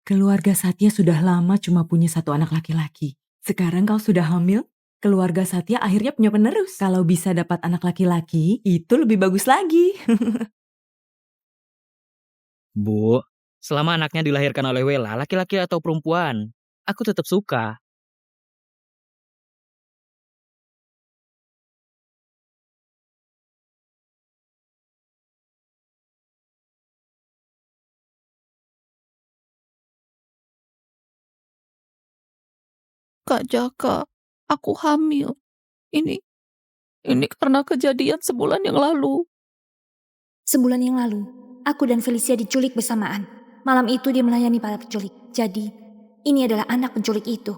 Keluarga Satya sudah lama cuma punya satu anak laki-laki. Sekarang kau sudah hamil, keluarga Satya akhirnya punya penerus. Kalau bisa dapat anak laki-laki, itu lebih bagus lagi. Bu, selama anaknya dilahirkan oleh Wela, laki-laki atau perempuan, aku tetap suka. Kak Jaka, aku hamil. Ini karena kejadian sebulan yang lalu. Sebulan yang lalu, aku dan Felicia diculik bersamaan. Malam itu dia melayani para penculik. Jadi, ini adalah anak penculik itu.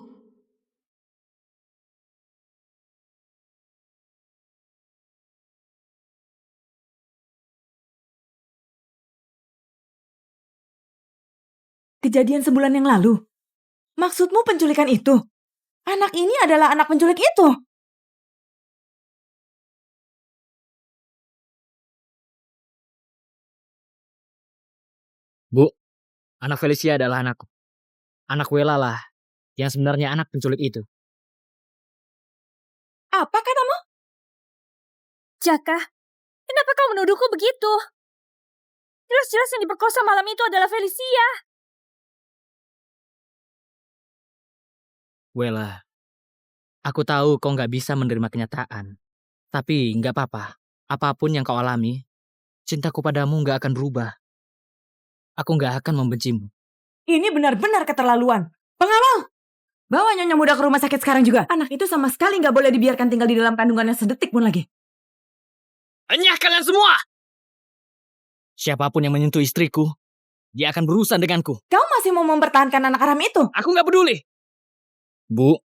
Kejadian sebulan yang lalu? Maksudmu penculikan itu? Anak ini adalah anak penculik itu? Bu, anak Felicia adalah anakku. Anak Wela lah, yang sebenarnya anak penculik itu. Apa katamu? Jaka, kenapa kau menuduhku begitu? Jelas-jelas yang diperkosa malam itu adalah Felicia. Wela, aku tahu kau nggak bisa menerima kenyataan. Tapi nggak apa-apa. Apapun yang kau alami, cintaku padamu nggak akan berubah. Aku nggak akan membencimu. Ini benar-benar keterlaluan. Pengawal! Bawa Nyonya Muda ke rumah sakit sekarang juga. Anak itu sama sekali nggak boleh dibiarkan tinggal di dalam kandungannya sedetik pun lagi. Enyah kalian semua! Siapapun yang menyentuh istriku, dia akan berurusan denganku. Kau masih mau mempertahankan anak haram itu? Aku nggak peduli. Bu,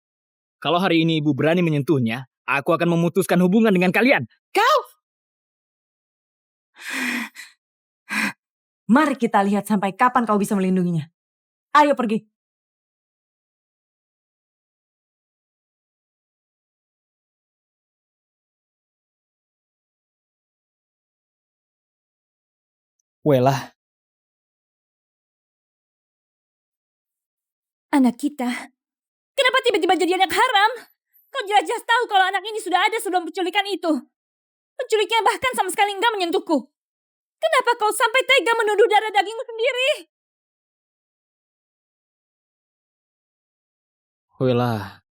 kalau hari ini ibu berani menyentuhnya, aku akan memutuskan hubungan dengan kalian. Kau! Mari kita lihat sampai kapan kau bisa melindunginya. Ayo pergi. Wela, Anak kita. Kenapa tiba-tiba jadi anak haram? Kau jelas-jelas tahu kalau anak ini sudah ada sebelum penculikan itu. Penculiknya bahkan sama sekali enggak menyentuhku. Kenapa kau sampai tega menuduh darah dagingmu sendiri? Wela.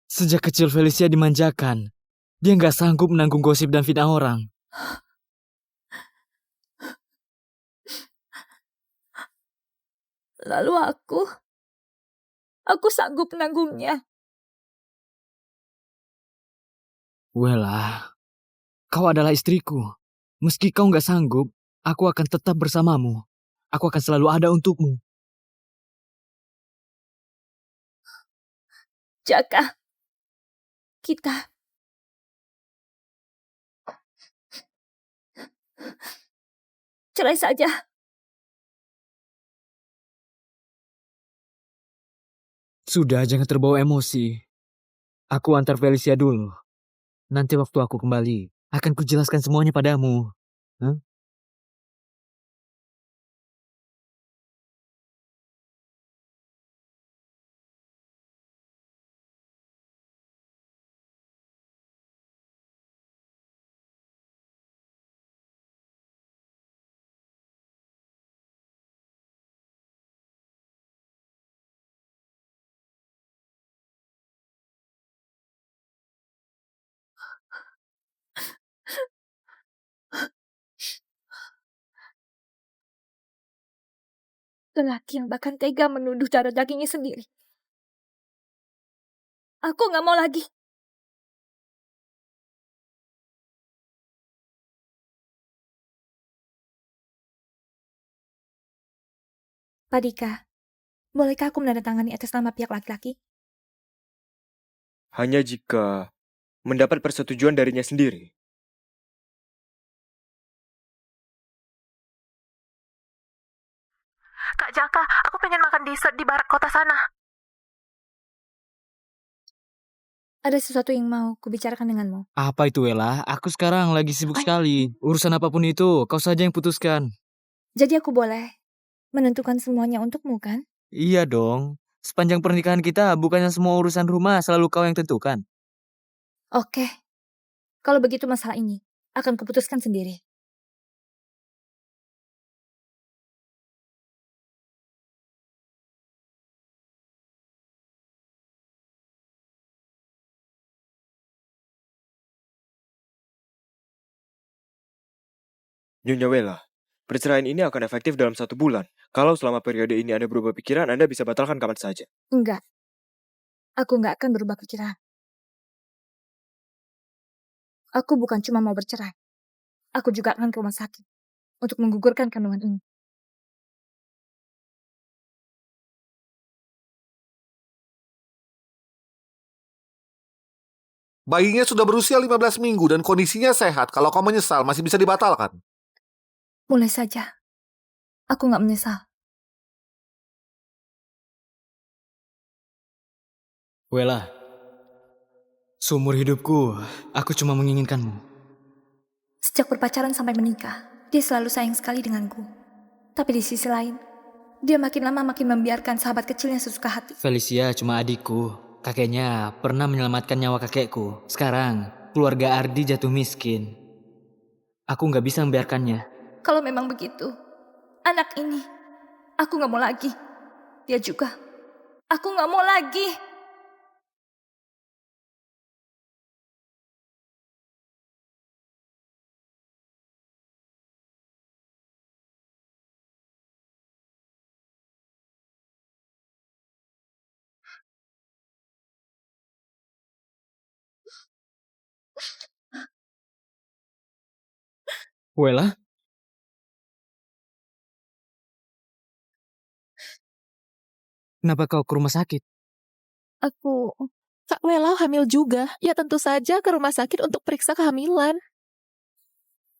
Sejak kecil Felicia dimanjakan. Dia nggak sanggup menanggung gosip dan fitnah orang. Lalu aku sanggup menanggungnya. Wela, kau adalah istriku. Meski kau nggak sanggup, aku akan tetap bersamamu. Aku akan selalu ada untukmu. Jaka, kita cerai saja. Sudah, jangan terbawa emosi. Aku antar Felicia dulu. Nanti waktu aku kembali, akan kujelaskan semuanya padamu. Hah? Lelaki yang bahkan tega menuduh darah dagingnya sendiri. Aku gak mau lagi. Pak Dika, bolehkah aku menandatangani atas nama pihak laki-laki? Hanya jika mendapat persetujuan darinya sendiri. Kak Jaka, aku pengen makan dessert di barat kota sana. Ada sesuatu yang mau kubicarakan denganmu. Apa itu, Wela? Aku sekarang lagi sibuk sekali. Urusan apapun itu, kau saja yang putuskan. Jadi aku boleh menentukan semuanya untukmu kan? Iya dong. Sepanjang pernikahan kita, bukannya semua urusan rumah selalu kau yang tentukan. Oke, kalau begitu masalah ini akan kuputuskan sendiri. Nyonya Wela, perceraian ini akan efektif dalam 1 bulan. Kalau selama periode ini Anda berubah pikiran, Anda bisa batalkan kapan saja. Enggak, aku nggak akan berubah pikiran. Aku bukan cuma mau bercerai. Aku juga akan ke rumah sakit untuk menggugurkan kandungan ini. Bayinya sudah berusia 15 minggu dan kondisinya sehat. Kalau kau menyesal, masih bisa dibatalkan. Mulai saja, aku nggak menyesal. Wela, seumur hidupku, aku cuma menginginkanmu. Sejak berpacaran sampai menikah, dia selalu sayang sekali denganku. Tapi di sisi lain, dia makin lama makin membiarkan sahabat kecilnya sesuka hati. Felicia cuma adikku. Kakeknya pernah menyelamatkan nyawa kakekku. Sekarang, keluarga Ardi jatuh miskin. Aku nggak bisa membiarkannya. Kalau memang begitu, anak ini, aku nggak mau lagi. Dia juga, aku nggak mau lagi. Wela, kenapa kau ke rumah sakit? Aku... Kak Wela hamil juga. Ya tentu saja ke rumah sakit untuk periksa kehamilan.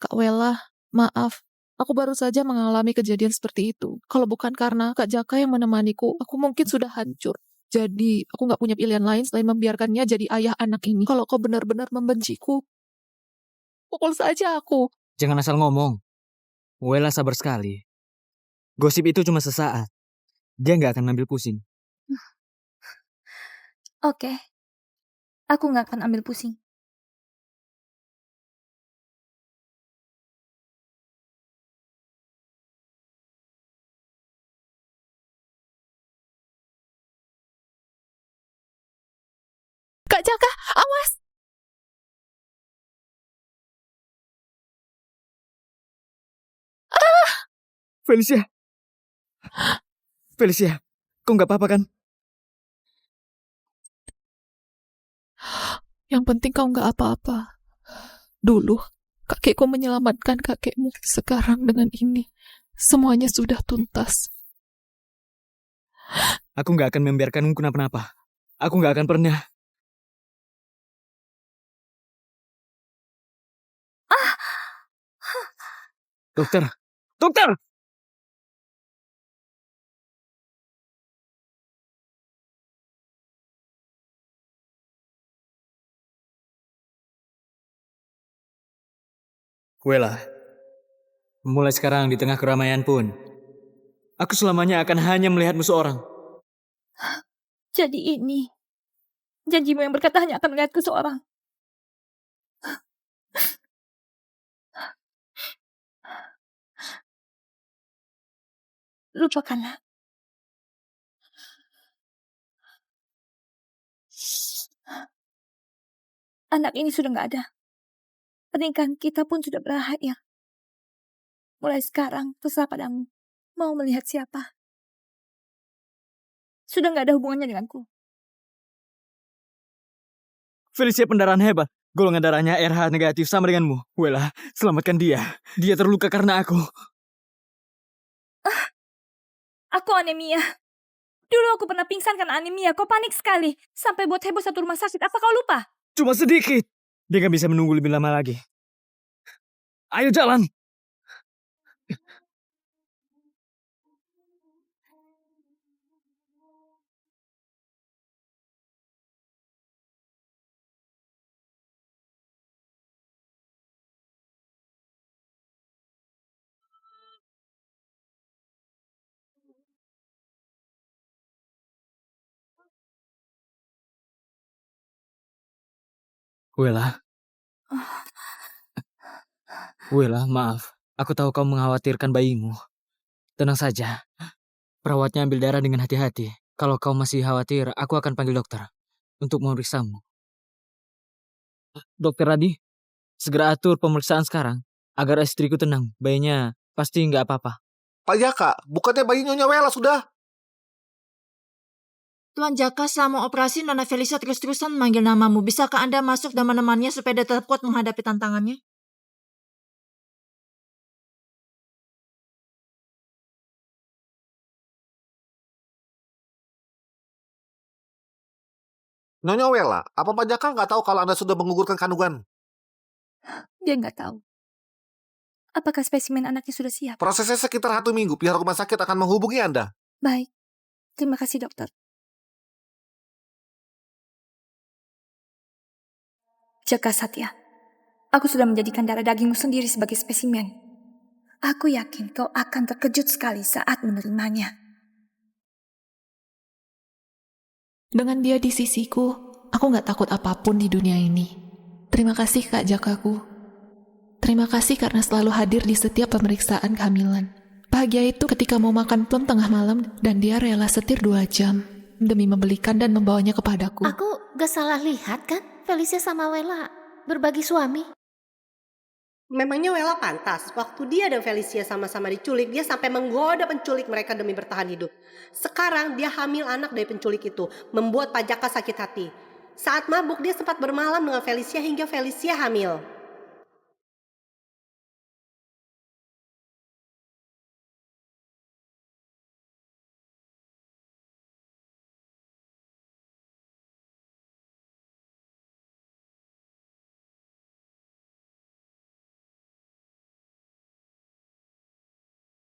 Kak Wela, maaf. Aku baru saja mengalami kejadian seperti itu. Kalau bukan karena Kak Jaka yang menemaniku, aku mungkin sudah hancur. Jadi, aku nggak punya pilihan lain selain membiarkannya jadi ayah anak ini. Kalau kau benar-benar membenciku, pukul saja aku. Jangan asal ngomong. Wela sabar sekali. Gosip itu cuma sesaat. Dia nggak akan ambil pusing. Oke, aku nggak akan ambil pusing. Kak Jaka, awas! Felicia! Felicia, kau nggak apa-apa kan? Yang penting kau nggak apa-apa. Dulu, kakekku menyelamatkan kakekmu. Sekarang dengan ini, semuanya sudah tuntas. Aku nggak akan membiarkanmu kenapa-napa. Aku nggak akan pernah. Dokter! Dokter! Wela, mulai sekarang di tengah keramaian pun, aku selamanya akan hanya melihatmu seorang. Jadi ini, janjimu yang berkata hanya akan melihatku seorang. Lupakanlah. Anak ini sudah nggak ada. Pernikahan kita pun sudah berakhir. Mulai sekarang, terserah padamu. Mau melihat siapa? Sudah nggak ada hubungannya denganku. Felicia pendarahan hebat. Golongan darahnya RH negatif sama denganmu. Wela, selamatkan dia. Dia terluka karena aku. Aku anemia. Dulu aku pernah pingsan karena anemia. Kau panik sekali. Sampai buat heboh satu rumah sakit. Apa kau lupa? Cuma sedikit. Dia nggak bisa menunggu lebih lama lagi. Ayo jalan. Wela, Wela, maaf. Aku tahu kau mengkhawatirkan bayimu. Tenang saja. Perawatnya ambil darah dengan hati-hati. Kalau kau masih khawatir, aku akan panggil dokter untuk memeriksamu. Dokter Radi, segera atur pemeriksaan sekarang agar istriku tenang. Bayinya pasti nggak apa-apa. Pak Jaka, bukannya bayi Nyonya Wela sudah? Tuan Jaka, selama operasi Nona Felisa terus-terusan memanggil namamu. Bisakah Anda masuk dan menemaninya supaya dia tetap kuat menghadapi tantangannya? Nyonya Wela, apa Pak Jaka nggak tahu kalau Anda sudah menggugurkan kandungan? Dia nggak tahu. Apakah spesimen anaknya sudah siap? Prosesnya sekitar 1 minggu. Pihak rumah sakit akan menghubungi Anda. Baik. Terima kasih, dokter. Jaka Satya, aku sudah menjadikan darah dagingmu sendiri sebagai spesimen. Aku yakin kau akan terkejut sekali saat menerimanya. Dengan dia di sisiku, aku gak takut apapun di dunia ini. Terima kasih Kak Jakaku. Terima kasih karena selalu hadir di setiap pemeriksaan kehamilan. Bahagia itu ketika mau makan plum tengah malam dan dia rela setir 2 jam demi membelikan dan membawanya kepadaku. Aku gak salah lihat kan? Felicia sama Wela berbagi suami. Memangnya Wela pantas? Waktu dia dan Felicia sama-sama diculik, dia sampai menggoda penculik mereka demi bertahan hidup. Sekarang dia hamil anak dari penculik itu, membuat Pak Jaka sakit hati. Saat mabuk dia sempat bermalam dengan Felicia hingga Felicia hamil.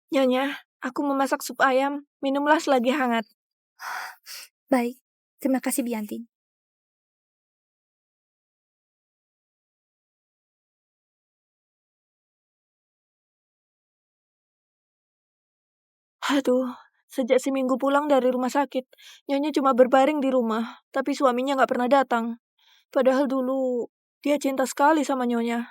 Nyonya, aku memasak sup ayam. Minumlah selagi hangat. Baik. Terima kasih, Bianti. Aduh, sejak seminggu pulang dari rumah sakit, Nyonya cuma berbaring di rumah, tapi suaminya nggak pernah datang. Padahal dulu dia cinta sekali sama Nyonya.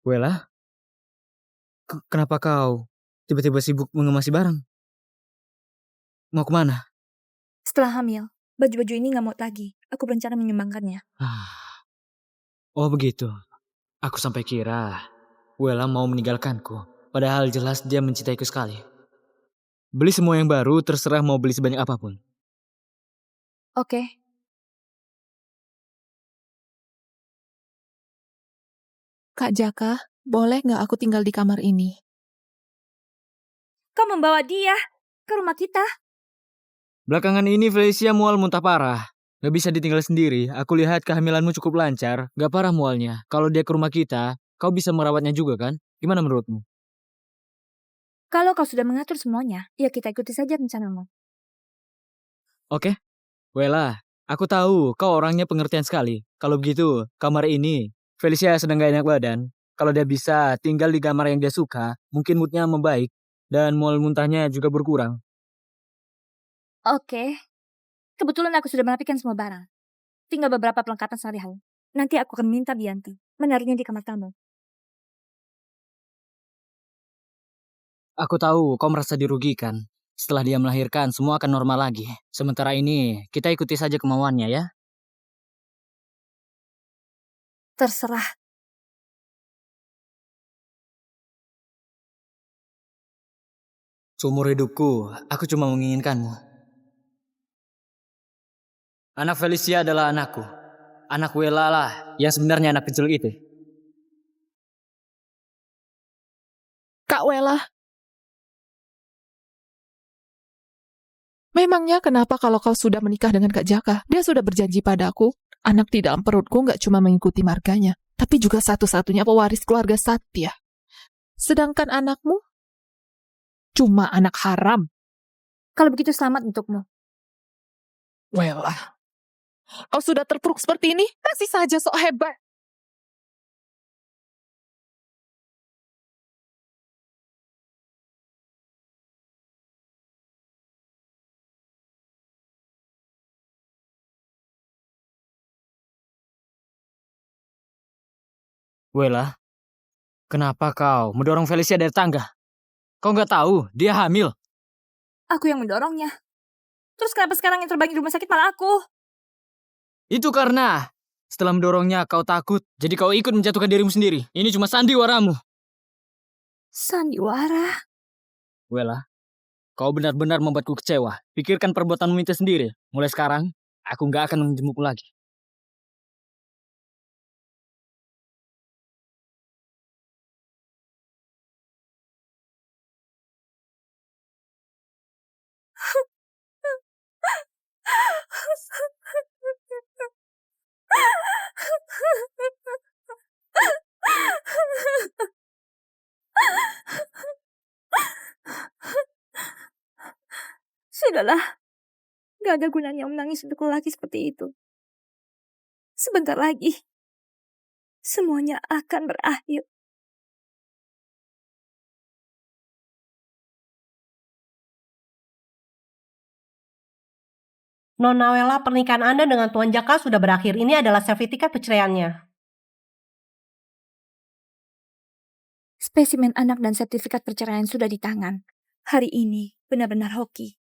Wela, kenapa kau tiba-tiba sibuk mengemasi barang? Mau kemana? Setelah hamil, baju-baju ini nggak mau lagi. Aku berencana menyumbangkannya. Oh begitu. Aku sampai kira Wela mau meninggalkanku. Padahal jelas dia mencintaiku sekali. Beli semua yang baru, terserah mau beli sebanyak apapun. Oke. Kak Jaka, boleh gak aku tinggal di kamar ini? Kau membawa dia ke rumah kita. Belakangan ini Felicia mual muntah parah. Gak bisa ditinggal sendiri. Aku lihat kehamilanmu cukup lancar. Gak parah mualnya. Kalau dia ke rumah kita, kau bisa merawatnya juga kan? Gimana menurutmu? Kalau kau sudah mengatur semuanya, ya kita ikuti saja rencanamu. Oke. Wela, aku tahu kau orangnya pengertian sekali. Kalau begitu, kamar ini Felicia sedang gak enak badan. Kalau dia bisa tinggal di kamar yang dia suka, mungkin moodnya membaik. Dan mual muntahnya juga berkurang. Oke. Kebetulan aku sudah merapikan semua barang. Tinggal beberapa perlengkapan sehari-hari. Nanti aku akan minta Bianti menaruhnya di kamar tamu. Aku tahu kau merasa dirugikan. Setelah dia melahirkan, semua akan normal lagi. Sementara ini, kita ikuti saja kemauannya ya. Terserah. Seumur hidupku, aku cuma menginginkanmu. Anak Felicia adalah anakku. Anak Wela lah yang sebenarnya anak kecil itu. Kak Wela, memangnya kenapa kalau kau sudah menikah dengan Kak Jaka? Dia sudah berjanji padaku, anak di dalam perutku gak cuma mengikuti marganya, tapi juga satu-satunya pewaris keluarga Satya. Sedangkan anakmu cuma anak haram. Kalau begitu selamat untukmu. Wela, kau sudah terpuruk seperti ini? Masih saja sok hebat. Wela, kenapa kau mendorong Felicia dari tangga? Kau nggak tahu dia hamil. Aku yang mendorongnya. Terus kenapa sekarang yang terbang di rumah sakit malah aku? Itu karena setelah mendorongnya kau takut, jadi kau ikut menjatuhkan dirimu sendiri. Ini cuma sandiwaramu. Sandiwara? Wela, kau benar-benar membuatku kecewa. Pikirkan perbuatanmu itu sendiri. Mulai sekarang, aku nggak akan menjemputmu lagi. Sudahlah. Gak ada gunanya menangis untuk lelaki seperti itu. Sebentar lagi, semuanya akan berakhir. Nona Wela, pernikahan Anda dengan Tuan Jaka sudah berakhir. Ini adalah sertifikat perceraiannya. Spesimen anak dan sertifikat perceraian sudah di tangan. Hari ini benar-benar hoki.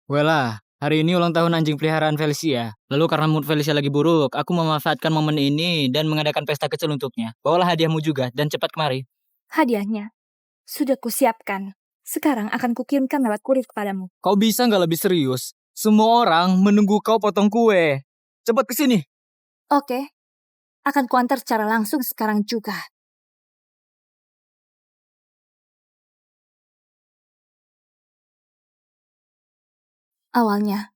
Wela, hari ini ulang tahun anjing peliharaan Felicia. Lalu karena mood Felicia lagi buruk, aku memanfaatkan momen ini dan mengadakan pesta kecil untuknya. Bawalah hadiahmu juga dan cepat kemari. Hadiahnya sudah kusiapkan. Sekarang akan kukirimkan lewat kurir kepadamu. Kau bisa nggak lebih serius? Semua orang menunggu kau potong kue. Cepat kesini. Oke, akan kuantar secara langsung sekarang juga. Awalnya,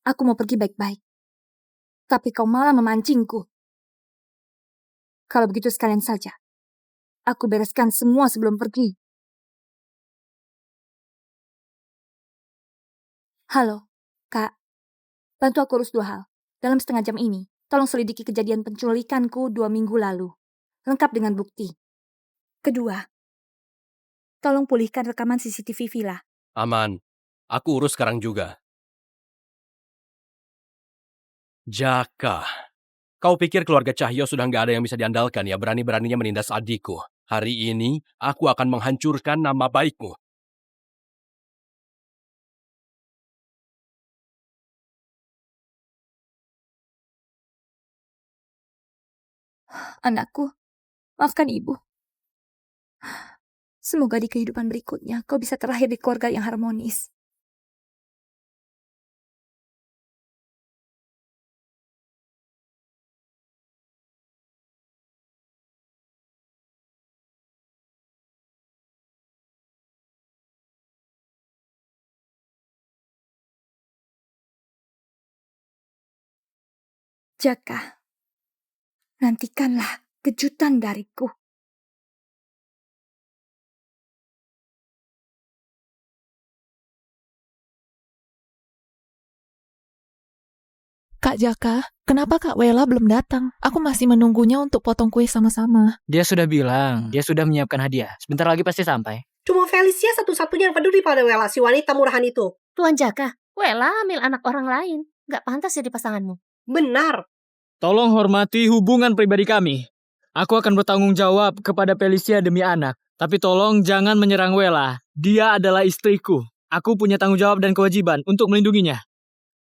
aku mau pergi baik-baik. Tapi kau malah memancingku. Kalau begitu sekalian saja. Aku bereskan semua sebelum pergi. Halo, Kak. Bantu aku urus 2 hal. Dalam setengah jam ini, tolong selidiki kejadian penculikanku 2 minggu lalu. Lengkap dengan bukti. Kedua, tolong pulihkan rekaman CCTV villa. Aman. Aku urus sekarang juga. Jaka. Kau pikir keluarga Cahyo sudah nggak ada yang bisa diandalkan ya berani-beraninya menindas adikku. Hari ini, aku akan menghancurkan nama baikmu. Anakku, maafkan ibu. Semoga di kehidupan berikutnya kau bisa terlahir di keluarga yang harmonis. Jaka, nantikanlah kejutan dariku. Kak Jaka, kenapa Kak Wela belum datang? Aku masih menunggunya untuk potong kue sama-sama. Dia sudah bilang, dia sudah menyiapkan hadiah. Sebentar lagi pasti sampai. Cuma Felicia satu-satunya yang peduli pada Wela, si wanita murahan itu. Tuan Jaka, Wela hamil anak orang lain. Gak pantas jadi pasanganmu. Benar. Tolong hormati hubungan pribadi kami. Aku akan bertanggung jawab kepada Felicia demi anak. Tapi tolong jangan menyerang Wela. Dia adalah istriku. Aku punya tanggung jawab dan kewajiban untuk melindunginya.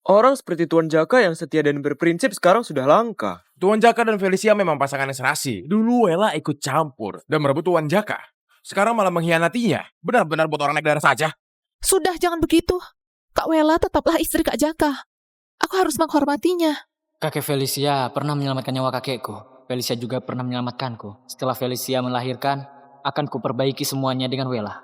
Orang seperti Tuan Jaka yang setia dan berprinsip sekarang sudah langka. Tuan Jaka dan Felicia memang pasangan yang serasi. Dulu Wela ikut campur dan merebut Tuan Jaka. Sekarang malah mengkhianatinya. Benar-benar buat orang naik darah saja. Sudah, jangan begitu. Kak Wela tetaplah istri Kak Jaka. Aku harus menghormatinya. Kakek Felicia pernah menyelamatkan nyawa kakekku. Felicia juga pernah menyelamatkanku. Setelah Felicia melahirkan, akan kuperbaiki semuanya dengan Wela.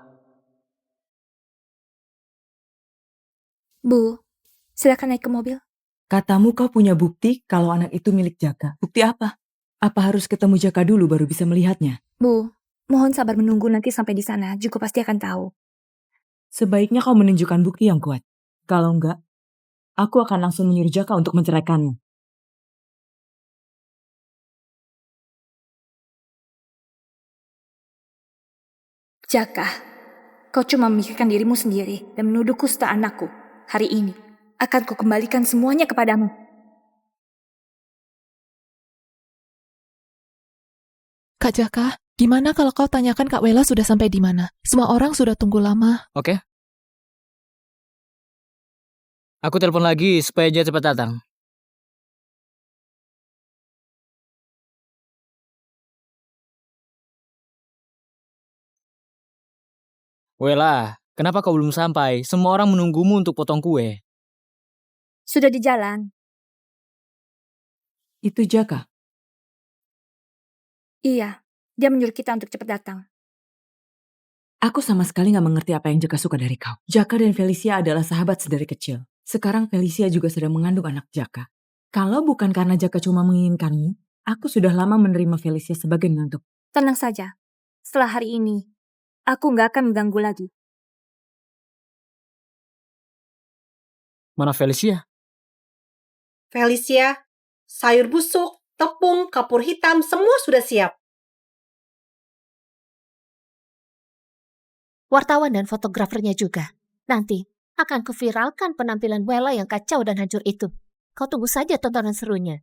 Bu, silakan naik ke mobil. Katamu kau punya bukti kalau anak itu milik Jaka. Bukti apa? Apa harus ketemu Jaka dulu baru bisa melihatnya? Bu, mohon sabar menunggu nanti sampai di sana. Juga pasti akan tahu. Sebaiknya kau menunjukkan bukti yang kuat. Kalau enggak, aku akan langsung menyuruh Jaka untuk menceraikanmu. Jaka, kau cuma memikirkan dirimu sendiri dan menuduhku serta anakku. Hari ini akan kukembalikan semuanya kepadamu. Kak Jaka, gimana kalau kau tanyakan Kak Wela sudah sampai di mana? Semua orang sudah tunggu lama. Oke. Aku telepon lagi supaya dia cepat datang. Wela, kenapa kau belum sampai? Semua orang menunggumu untuk potong kue. Sudah di jalan. Itu Jaka. Iya, dia menyuruh kita untuk cepat datang. Aku sama sekali gak mengerti apa yang Jaka suka dari kau. Jaka dan Felicia adalah sahabat sedari kecil. Sekarang Felicia juga sedang mengandung anak Jaka. Kalau bukan karena Jaka cuma menginginkanmu, aku sudah lama menerima Felicia sebagai menantu. Tenang saja. Setelah hari ini, aku gak akan mengganggu lagi. Mana Felicia? Felicia, sayur busuk, tepung, kapur hitam, semua sudah siap. Wartawan dan fotografernya juga. Nanti akan kuviralkan penampilan Wela yang kacau dan hancur itu. Kau tunggu saja tontonan serunya.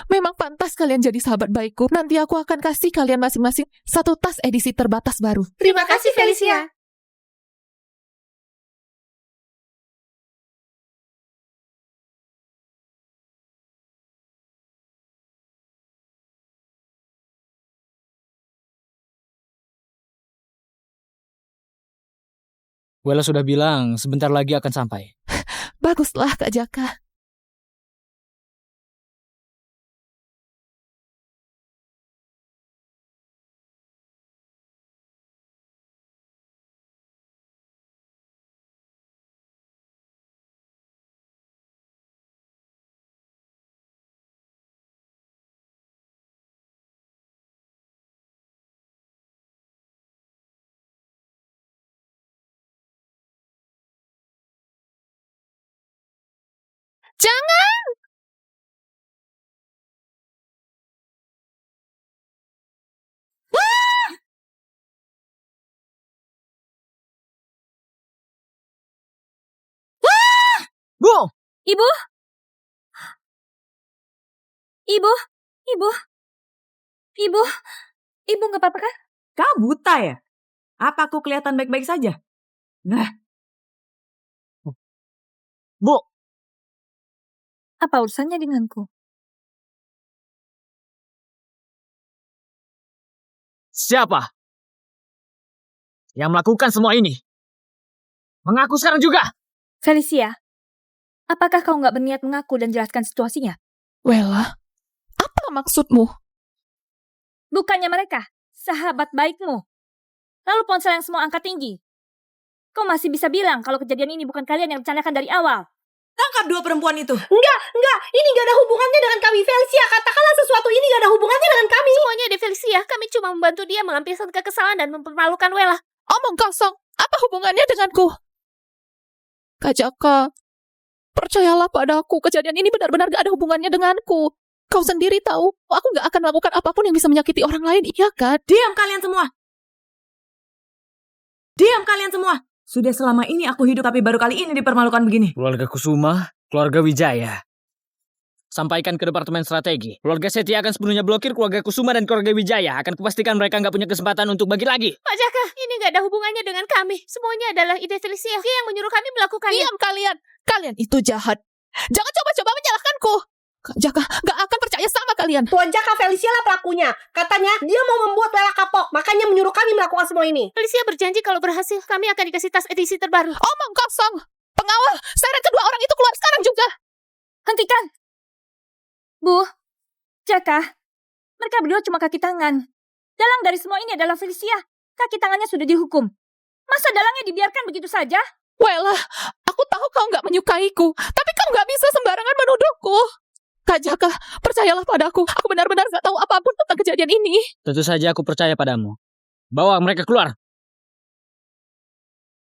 Memang pantas kalian jadi sahabat baikku. Nanti aku akan kasih kalian masing-masing 1 tas edisi terbatas baru. Terima kasih, Felicia. Wela sudah bilang sebentar lagi akan sampai. Baguslah Kak Jaka. Jangan! Bu! Ibu? Ibu? Ibu? Ibu? Ibu gak apa-apa kan? Kau buta ya? Apa aku kelihatan baik-baik saja? Nah. Bu! Apa urusannya denganku? Siapa yang melakukan semua ini? Mengaku sekarang juga! Felicia, apakah kau gak berniat mengaku dan jelaskan situasinya? Wela, apa maksudmu? Bukannya mereka sahabat baikmu. Lalu ponsel yang semua angka tinggi. Kau masih bisa bilang kalau kejadian ini bukan kalian yang rencanakan dari awal. Tangkap 2 perempuan itu. Enggak. Ini gak ada hubungannya dengan kami, Felicia. Katakanlah sesuatu ini gak ada hubungannya dengan kami. Semuanya di Felicia. Kami cuma membantu dia melampiaskan kekesalan dan mempermalukan Wela. Omong kosong. Apa hubungannya denganku? Kak Jaka, percayalah padaku. Kejadian ini benar-benar gak ada hubungannya denganku. Kau sendiri tahu, aku gak akan melakukan apapun yang bisa menyakiti orang lain, iya kan? Diam kalian semua. Diam kalian semua. Sudah selama ini aku hidup tapi baru kali ini dipermalukan begini. Keluarga Kusuma, keluarga Wijaya. Sampaikan ke Departemen Strategi. Keluarga Setia akan sepenuhnya blokir keluarga Kusuma dan keluarga Wijaya. Akan kupastikan mereka nggak punya kesempatan untuk bagi lagi. Pak Jaka, ini gak ada hubungannya dengan kami. Semuanya adalah ide Felicia. Dia yang menyuruh kami melakukannya. Diam kalian. Kalian itu jahat. Jangan coba-coba menyalahkanku. Kak Jaka gak akan percaya sama kalian. Tuan Jaka, Felicia lah pelakunya. Katanya dia mau membuat Wela kapok, makanya menyuruh kami melakukan semua ini. Felicia berjanji kalau berhasil, kami akan dikasih tas edisi terbaru. Omong kosong. Pengawal, seret kedua orang itu keluar sekarang juga. Hentikan. Bu, Jaka, mereka berdua cuma kaki tangan. Dalang dari semua ini adalah Felicia. Kaki tangannya sudah dihukum. Masa dalangnya dibiarkan begitu saja? Wela, aku tahu kau gak menyukaiku, tapi kau gak bisa sembarangan menuduhku. Kak Jaka, percayalah padaku. Aku benar-benar gak tahu apapun tentang kejadian ini. Tentu saja aku percaya padamu. Bawa mereka keluar.